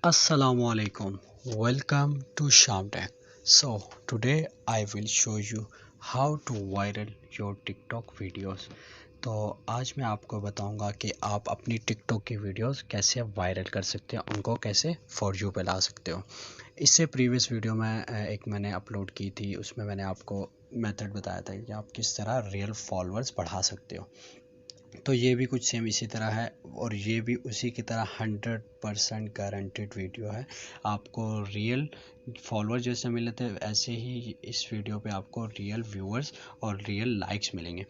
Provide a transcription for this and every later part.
Assalamu Alaikum. Welcome to Sham. So today I will show you how to viral your TikTok videos. तो आज मैं आपको बताऊंगा कि आप अपनी टिकटॉक की वीडियोस कैसे वायरल कर सकते हो, उनको कैसे फॉर यू पे ला सकते हो। इससे प्रीवियस वीडियो में मैंने अपलोड की थी, उसमें मैंने आपको मेथड बताया था कि आप किस तरह रियल फॉलोअर्स बढ़ा सकते हो। तो ये भी कुछ सेम इसी तरह है और ये भी उसी की तरह 100% गारंटेड वीडियो है। आपको रियल फॉलोअर जैसे मिले थे ऐसे ही इस वीडियो पे आपको रियल व्यूअर्स और रियल लाइक्स मिलेंगे।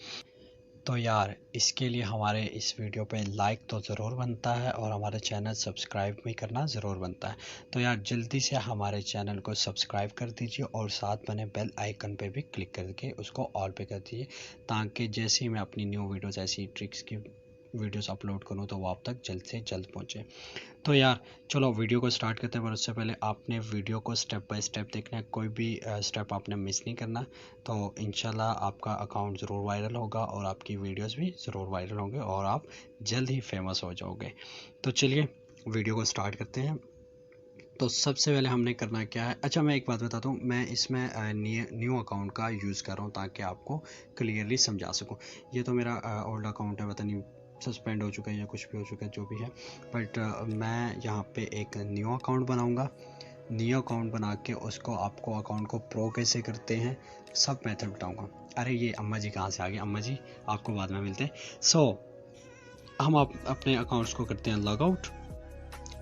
तो यार इसके लिए हमारे इस वीडियो पे लाइक तो ज़रूर बनता है और हमारे चैनल सब्सक्राइब भी करना ज़रूर बनता है। तो यार जल्दी से हमारे चैनल को सब्सक्राइब कर दीजिए और साथ बने बेल आइकन पे भी क्लिक करके उसको ऑल पे कर दीजिए, ताकि जैसे ही मैं अपनी न्यू वीडियोस ऐसी ट्रिक्स की वीडियोस अपलोड करूँ तो वो आप तक जल्द से जल्द पहुँचे। तो यार चलो वीडियो को स्टार्ट करते हैं, पर उससे पहले आपने वीडियो को स्टेप बाय स्टेप देखना है, कोई भी स्टेप आपने मिस नहीं करना। तो इंशाल्लाह आपका अकाउंट ज़रूर वायरल होगा और आपकी वीडियोस भी ज़रूर वायरल होंगे और आप जल्द ही फेमस हो जाओगे। तो चलिए वीडियो को स्टार्ट करते हैं। तो सबसे पहले हमने करना क्या है, अच्छा मैं एक बात बताता हूँ, मैं इसमें न्यू अकाउंट का यूज़ कर रहा हूँ ताकि आपको क्लियरली समझा सकूँ। ये तो मेरा ओल्ड अकाउंट है, पता नहीं सस्पेंड हो चुका है या कुछ भी हो चुका है, जो भी है। बट मैं यहाँ पे एक न्यू अकाउंट बनाऊँगा। न्यू अकाउंट बना के उसको आपको अकाउंट को प्रो कैसे करते हैं सब मेथड बताऊँगा। अरे ये अम्मा जी कहाँ से आ गए, अम्मा जी आपको बाद में मिलते हैं। सो हम अपने अकाउंट्स को करते हैं लॉग आउट।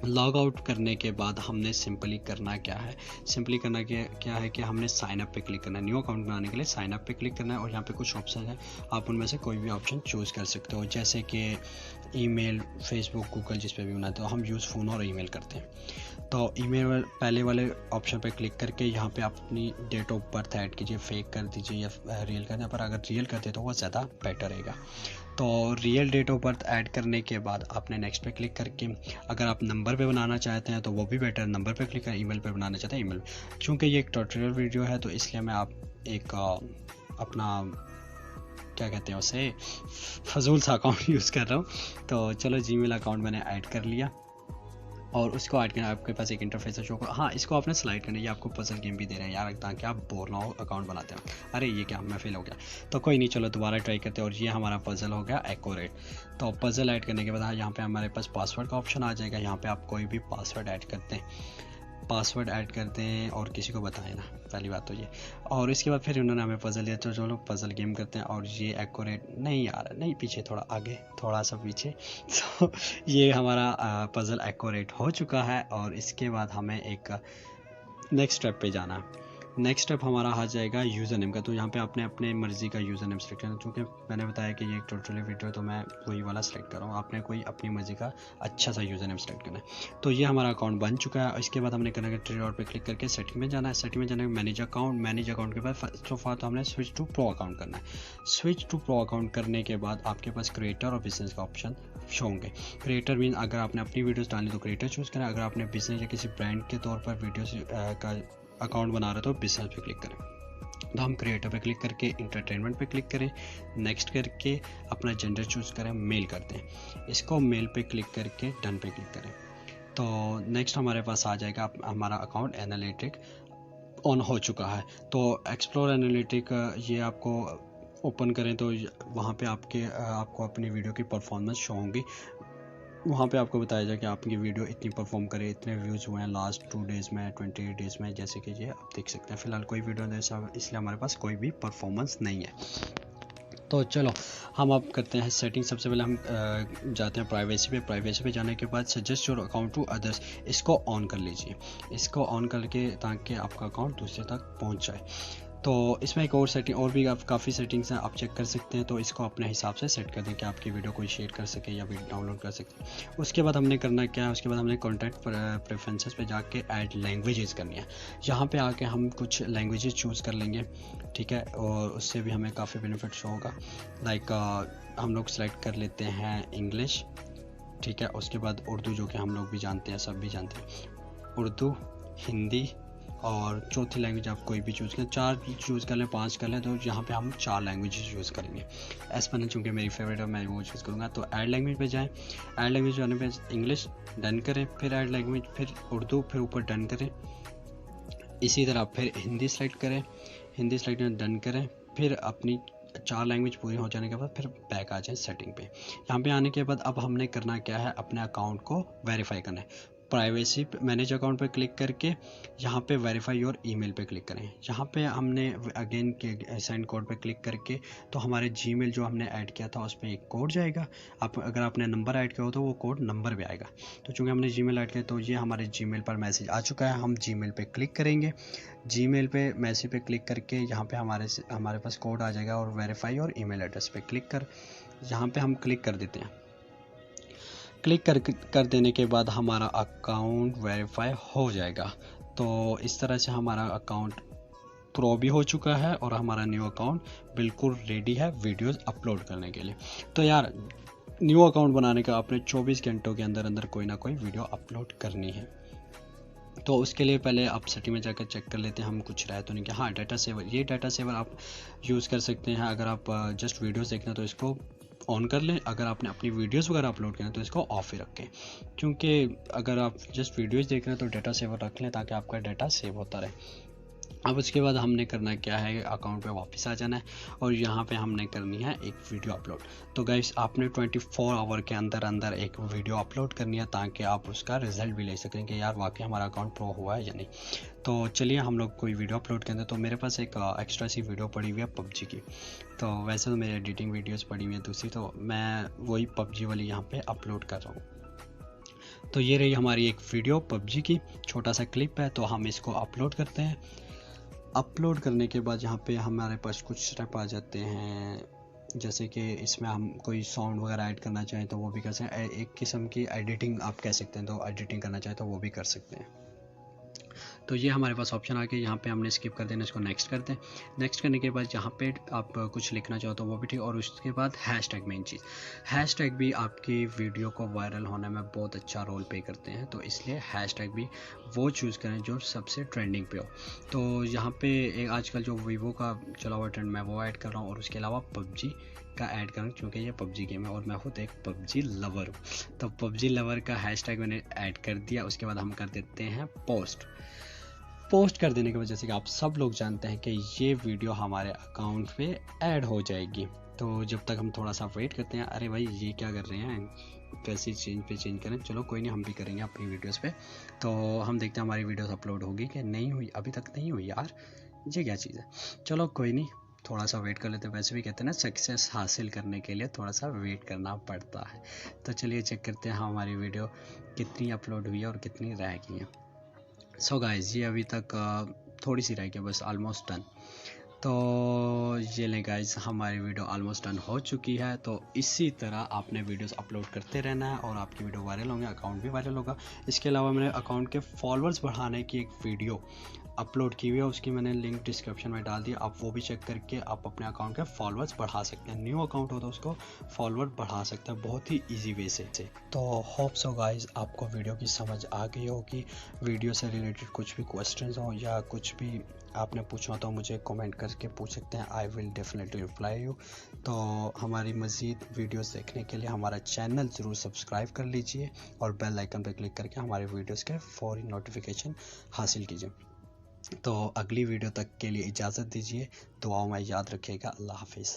लॉग आउट करने के बाद हमने सिंपली करना क्या है, सिंपली करना क्या है कि हमने साइन अप पे क्लिक करना है। न्यू अकाउंट बनाने के लिए साइन अप पे क्लिक करना है और यहाँ पे कुछ ऑप्शन है, आप उनमें से कोई भी ऑप्शन चूज़ कर सकते हो, जैसे कि ईमेल, फेसबुक, गूगल, जिस पे भी बनाते हो। हम यूज़ फ़ोन और ईमेल करते हैं। तो ईमेल पहले वाले ऑप्शन पे क्लिक करके यहाँ पे आप अपनी डेट ऑफ बर्थ ऐड कीजिए, फेक कर दीजिए या रियल कर दें, पर अगर रियल करते तो वो ज़्यादा बेटर रहेगा। तो real date of birth add करने के बाद आपने नेक्स्ट पे क्लिक करके, अगर आप नंबर पे बनाना चाहते हैं तो वो भी बेटर, नंबर पे क्लिक करें। ईमेल पे बनाना चाहते हैं ईमेल। चूँकि ये एक ट्यूटोरियल वीडियो है तो इसलिए मैं आप एक अपना क्या कहते हैं उसे फजूल सा अकाउंट यूज़ कर रहा हूँ। तो चलो जीमेल अकाउंट मैंने ऐड कर लिया और उसको ऐड करना, आपके पास एक इंटरफेस शो होगा। हाँ, इसको आपने स्लाइड करना है, ये आपको पजल गेम भी दे रहे हैं यार, ताकि आप बोर ना हो अकाउंट बनाते हैं। अरे ये क्या, मैं फेल हो गया। तो कोई नहीं, चलो दोबारा ट्राई करते हैं। और ये हमारा पजल हो गया एक्यूरेट। तो पजल ऐड करने के बाद यहाँ पे हमारे पास पासवर्ड का ऑप्शन आ जाएगा। यहाँ पे आप कोई भी पासवर्ड ऐड करते हैं, पासवर्ड ऐड करते हैं और किसी को बताएं ना, पहली बात तो ये। और इसके बाद फिर उन्होंने हमें पजल दिया, तो चलो पजल गेम करते हैं। और ये एक्यूरेट नहीं आ रहा, नहीं पीछे थोड़ा आगे, थोड़ा सा पीछे। तो ये हमारा पजल एक्यूरेट हो चुका है और इसके बाद हमें एक नेक्स्ट स्टेप पे जाना है। नेक्स्ट स्टेप हमारा आ जाएगा यूज़र नेम का। तो यहाँ पे आपने अपने मर्ज़ी का यूज़र नेम सेलेक्ट करना, क्योंकि मैंने बताया कि ये एक ट्यूटोरियल वीडियो तो मैं वही वाला सेलेक्ट कर रहा हूँ। आपने कोई अपनी मर्ज़ी का अच्छा सा यूज़र नेम सेलेक्ट करना है। तो ये हमारा अकाउंट बन चुका है। इसके बाद हमने करना है थ्री डॉट पे क्लिक करके सेटिंग में जाना है। सेटिंग में जाना है मैनेज अकाउंट। मैनेज अकाउंट के बाद फर्स्ट ऑफ ऑल तो हमने स्विच टू प्रो अकाउंट करना है। स्विच टू प्रो अकाउंट करने के बाद आपके पास क्रिएटर और बिजनेस का ऑप्शन शो होंगे। क्रिएटर मीन अगर आपने अपनी वीडियोस डालनी तो क्रिएटर चूज़ करें, अगर आपने बिजनेस या किसी ब्रांड के तौर पर वीडियोस का अकाउंट बना रहे तो बिजनेस पे क्लिक करें। तो हम क्रिएटर पे क्लिक करके इंटरटेनमेंट पे क्लिक करें, नेक्स्ट करके अपना जेंडर चूज़ करें, मेल करते हैं। इसको मेल पे क्लिक करके डन पे क्लिक करें। तो नेक्स्ट हमारे पास आ जाएगा हमारा अकाउंट एनालिटिक ऑन हो चुका है। तो एक्सप्लोर एनालिटिक ये आपको ओपन करें तो वहाँ पे आपको अपनी वीडियो की परफॉर्मेंस शो होंगी। वहाँ पे आपको बताया जाए कि आपकी वीडियो इतनी परफॉर्म करे, इतने व्यूज़ हुए हैं लास्ट 2 डेज़ में, 28 डेज़ में, जैसे कि ये आप देख सकते हैं। फ़िलहाल कोई वीडियो नहीं, इसलिए हमारे पास कोई भी परफॉर्मेंस नहीं है। तो चलो हम अब करते हैं सेटिंग। सबसे पहले हम जाते हैं प्राइवेसी पे। प्राइवेसी पे जाने के बाद suggest your account to others, इसको ऑन कर लीजिए। इसको ऑन करके ताकि आपका अकाउंट दूसरे तक पहुँच जाए। तो इसमें एक और सेटिंग और भी काफ़ी सेटिंग्स हैं, आप चेक कर सकते हैं। तो इसको अपने हिसाब से सेट कर दें कि आपकी वीडियो कोई शेयर कर सके या वीडियो डाउनलोड कर सके। उसके बाद हमने करना क्या है, उसके बाद हमने कॉन्टैक्ट प्रेफरेंसेस पे जाके ऐड लैंग्वेजेस करनी है। यहाँ पे आके हम कुछ लैंग्वेजेस चूज़ कर लेंगे, ठीक है, और उससे भी हमें काफ़ी बेनिफिट होगा। लाइक हम लोग सेलेक्ट कर लेते हैं इंग्लिश, ठीक है। उसके बाद उर्दू, जो कि हम लोग भी जानते हैं, सब भी जानते हैं। उर्दू, हिंदी और चौथी लैंग्वेज आप कोई भी चूज़ करें, 4 चूज़ कर लें, 5 कर लें, तो यहाँ पे हम 4 लैंग्वेज यूज़ करेंगे। एस्पेनिश चूँकि मेरी फेवरेट है, मैं वो चूज़ करूँगा। तो ऐड लैंग्वेज पे जाएँ, ऐड लैंग्वेज जाने पे इंग्लिश डन करें, फिर ऐड लैंग्वेज, फिर उर्दू, फिर ऊपर डन करें। इसी तरह फिर हिंदी सेलेक्ट करें, हिंदी सेलेक्ट में डन करें, फिर अपनी 4 लैंग्वेज पूरी हो जाने के बाद फिर बैक आ जाए सेटिंग पे। यहाँ पे आने के बाद अब हमने करना क्या है, अपने अकाउंट को वेरीफाई करना है। प्राइवेसी मैनेज अकाउंट पे क्लिक करके यहाँ पे वेरीफाई योर ईमेल पे क्लिक करें। यहाँ पे हमने अगेन के सेंड कोड पे क्लिक करके तो हमारे जीमेल जो हमने ऐड किया था उस पर एक कोड जाएगा। आप अगर आपने नंबर ऐड किया हो तो वो कोड नंबर पे आएगा। तो चूँकि हमने जीमेल ऐड किया तो ये हमारे जीमेल पर मैसेज आ चुका है। हम जीमेल पे क्लिक करेंगे, जीमेल पे मैसेज पे क्लिक करके यहाँ पे हमारे पास कोड आ जाएगा और वेरीफाई और ईमेल एड्रेस पे क्लिक कर यहाँ पे हम क्लिक कर देते हैं। क्लिक कर देने के बाद हमारा अकाउंट वेरीफाई हो जाएगा। तो इस तरह से हमारा अकाउंट प्रो भी हो चुका है और हमारा न्यू अकाउंट बिल्कुल रेडी है वीडियोस अपलोड करने के लिए। तो यार न्यू अकाउंट बनाने का आपने 24 घंटों के अंदर अंदर कोई ना कोई वीडियो अपलोड करनी है। तो उसके लिए पहले आप सेटिंग में जाकर चेक कर लेते हैं हम कुछ रहे तो नहीं। कि हाँ, डाटा सेवर, ये डाटा सेवर आप यूज़ कर सकते हैं। अगर आप जस्ट वीडियोस देखना तो इसको ऑन कर लें, अगर आपने अपनी वीडियोस वगैरह अपलोड करना तो इसको ऑफ ही रखें, क्योंकि अगर आप जस्ट वीडियोस देख रहे हैं तो डाटा सेवर रख लें ताकि आपका डाटा सेव होता रहे। अब उसके बाद हमने करना क्या है, अकाउंट पे वापस आ जाना है और यहाँ पे हमने करनी है एक वीडियो अपलोड। तो गाइस आपने 24 आवर के अंदर अंदर एक वीडियो अपलोड करनी है ताकि आप उसका रिजल्ट भी ले सकें कि यार वाकई हमारा अकाउंट प्रो हुआ है या नहीं। तो चलिए हम लोग कोई वीडियो अपलोड करें। तो मेरे पास एक एक्स्ट्रा सी वीडियो पड़ी हुई है पबजी की। तो वैसे तो मेरी एडिटिंग वीडियोज़ पड़ी हुई है दूसरी, तो मैं वही पबजी वाली यहाँ पर अपलोड कर रहा हूँ। तो ये रही हमारी एक वीडियो पबजी की, छोटा सा क्लिप है। तो हम इसको अपलोड करते हैं। अपलोड करने के बाद यहाँ पे हमारे पास कुछ स्टेप आ जाते हैं, जैसे कि इसमें हम कोई साउंड वगैरह ऐड करना चाहें तो वो भी कर सकते हैं। एक किस्म की एडिटिंग आप कह सकते हैं, तो एडिटिंग करना चाहें तो वो भी कर सकते हैं। तो ये हमारे पास ऑप्शन आ गया, यहाँ पे हमने स्किप कर देना, इसको नेक्स्ट करते हैं। नेक्स्ट करने के बाद यहाँ पे आप कुछ लिखना चाहो तो वो भी ठीक। और उसके बाद हैशटैग, मेन चीज़ हैशटैग भी आपकी वीडियो को वायरल होने में बहुत अच्छा रोल प्ले करते हैं। तो इसलिए हैशटैग भी वो चूज़ करें जो सबसे ट्रेंडिंग पे हो। तो यहाँ पे एक आजकल जो वीवो का चला हुआ ट्रेंड, मैं वो ऐड कर रहा हूँ। और उसके अलावा पबजी का ऐड करूँ क्योंकि ये पबजी गेम है और मैं खुद एक पबजी लवर हूँ। तो पबजी लवर का हैशटैग मैंने ऐड कर दिया। उसके बाद हम कर देते हैं पोस्ट कर देने के वजह से कि आप सब लोग जानते हैं कि ये वीडियो हमारे अकाउंट पे ऐड हो जाएगी। तो जब तक हम थोड़ा सा वेट करते हैं, अरे भाई ये क्या कर रहे हैं, कैसे चेंज करें। चलो कोई नहीं, हम भी करेंगे अपनी वीडियोस पे। तो हम देखते हैं हमारी वीडियोस अपलोड होगी कि नहीं हुई। अभी तक नहीं हुई यार, ये क्या चीज़ है। चलो कोई नहीं, थोड़ा सा वेट कर लेते हैं। वैसे भी कहते हैं ना, सक्सेस हासिल करने के लिए थोड़ा सा वेट करना पड़ता है। तो चलिए चेक करते हैं हमारी वीडियो कितनी अपलोड हुई है और कितनी रह गई है। सो गाइस, ये अभी तक थोड़ी सी रह गई, बस ऑलमोस्ट डन। तो ये लें गाइस, हमारी वीडियो ऑलमोस्ट डन हो चुकी है। तो इसी तरह आपने वीडियोस अपलोड करते रहना है और आपकी वीडियो वायरल होंगे, अकाउंट भी वायरल होगा। इसके अलावा मैंने अकाउंट के फॉलोअर्स बढ़ाने की एक वीडियो अपलोड की हुई है, उसकी मैंने लिंक डिस्क्रिप्शन में डाल दिया। आप वो भी चेक करके आप अपने अकाउंट के फॉलोअर्स बढ़ा सकते हैं। न्यू अकाउंट हो तो उसको फॉलोअर बढ़ा सकते हैं बहुत ही इजी वे से। तो होप सो गाइस आपको वीडियो की समझ आ गई होगी। वीडियो से रिलेटेड कुछ भी क्वेश्चंस हो या कुछ भी आपने पूछना तो मुझे कमेंट करके पूछ सकते हैं। I will definitely reply you. तो हमारी मज़ीद वीडियोस देखने के लिए हमारा चैनल ज़रूर सब्सक्राइब कर लीजिए और बेल आइकन पर क्लिक करके हमारे वीडियोस के फौरी नोटिफिकेशन हासिल कीजिए। तो अगली वीडियो तक के लिए इजाज़त दीजिए। दुआओं में याद रखिएगा। अल्लाह हाफिज़।